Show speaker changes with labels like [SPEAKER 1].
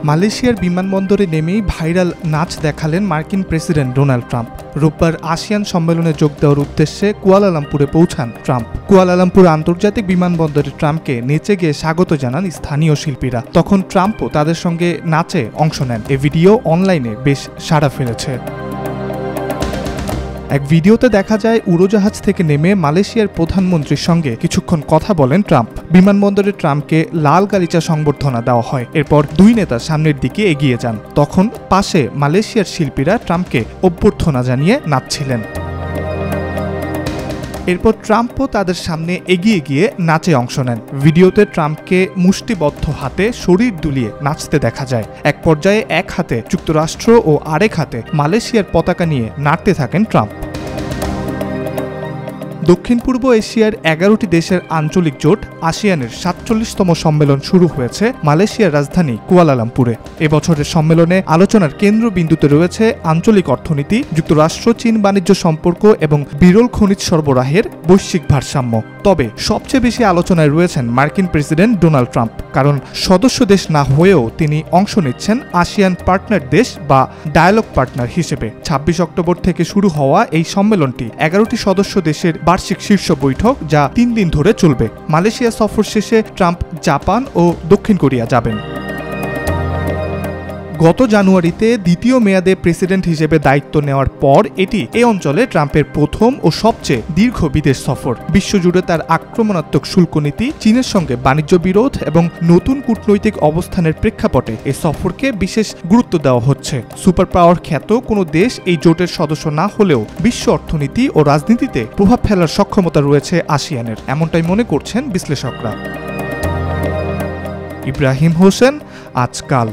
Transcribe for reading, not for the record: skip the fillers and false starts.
[SPEAKER 1] মালয়েশিয়ার বিমানবন্দরে নেমেই ভাইরাল নাচ দেখালেন মার্কিন প্রেসিডেন্ট ডোনাল্ড ট্রাম্প। রোববার আসিয়ান সম্মেলনে যোগ দেওয়ার উদ্দেশ্যে কুয়ালালামপুরে পৌঁছান ট্রাম্প। কুয়ালালামপুর আন্তর্জাতিক বিমানবন্দরে ট্রাম্পকে নেচে গিয়ে স্বাগত জানান স্থানীয় শিল্পীরা। তখন ট্রাম্পও তাদের সঙ্গে নাচে অংশ নেন। এ ভিডিও অনলাইনে বেশ সাড়া ফেলেছে। এক ভিডিওতে দেখা যায় উড়োজাহাজ থেকে নেমে মালয়েশিয়ার প্রধানমন্ত্রীর সঙ্গে কিছুক্ষণ কথা বলেন ট্রাম্প। বিমানবন্দরে ট্রাম্পকে লাল গালিচা সংবর্ধনা দেওয়া হয়। এরপর দুই নেতা সামনের দিকে এগিয়ে যান। তখন পাশে মালয়েশিয়ার শিল্পীরা ট্রাম্পকে অভ্যর্থনা জানিয়ে নাচছিলেন। এরপর ট্রাম্পও তাদের সামনে এগিয়ে গিয়ে নাচে অংশ নেন। ভিডিওতে ট্রাম্পকে মুষ্টিবদ্ধ হাতে শরীর দুলিয়ে নাচতে দেখা যায়। এক পর্যায়ে এক হাতে যুক্তরাষ্ট্র ও আরেক হাতে মালয়েশিয়ার পতাকা নিয়ে নাড়তে থাকেন ট্রাম্প। দক্ষিণ পূর্ব এশিয়ার 11টি দেশের আঞ্চলিক জোট আসিয়ানের 47তম সম্মেলন শুরু হয়েছে মালয়েশিয়ার রাজধানী কুয়ালালামপুরে। এবছরের সম্মেলনে আলোচনার কেন্দ্রবিন্দুতে রয়েছে আঞ্চলিক অর্থনীতি, যুক্তরাষ্ট্র চীন বাণিজ্য সম্পর্ক এবং বিরল খনিজ সরবরাহের বৈশ্বিক ভারসাম্য। তবে সবচেয়ে বেশি আলোচনায় রয়েছেন মার্কিন প্রেসিডেন্ট ডোনাল্ড ট্রাম্প, কারণ সদস্য দেশ না হয়েও তিনি অংশ নিচ্ছেন আসিয়ান পার্টনার দেশ বা ডায়ালগ পার্টনার হিসেবে। 26 অক্টোবর থেকে শুরু হওয়া এই সম্মেলনটি 11টি সদস্য দেশের বার্ষিক শীর্ষ বৈঠক, যা 3 দিন ধরে চলবে। মালয়েশিয়া সফর শেষে ট্রাম্প জাপান ও দক্ষিণ কোরিয়া যাবেন। গত জানুয়ারিতে দ্বিতীয় মেয়াদে প্রেসিডেন্ট হিসেবে দায়িত্ব নেওয়ার পর এটি এ অঞ্চলে ট্রাম্পের প্রথম ও সবচেয়ে দীর্ঘ বিদেশ সফর। বিশ্বজুড়ে তার আক্রমণাত্মক শুল্ক নীতি, চীনের সঙ্গে বাণিজ্য বিরোধ এবং নতুন কূটনৈতিক অবস্থানের প্রেক্ষাপটে এই সফরকে বিশেষ গুরুত্ব দেওয়া হচ্ছে। সুপার পাওয়ার খ্যাত কোনো দেশ এই জোটের সদস্য না হলেও বিশ্ব অর্থনীতি ও রাজনীতিতে প্রভাব ফেলার সক্ষমতা রয়েছে আসিয়ানের, এমনটাই মনে করছেন বিশ্লেষকরা। ইব্রাহিম হোসেন, আজকাল।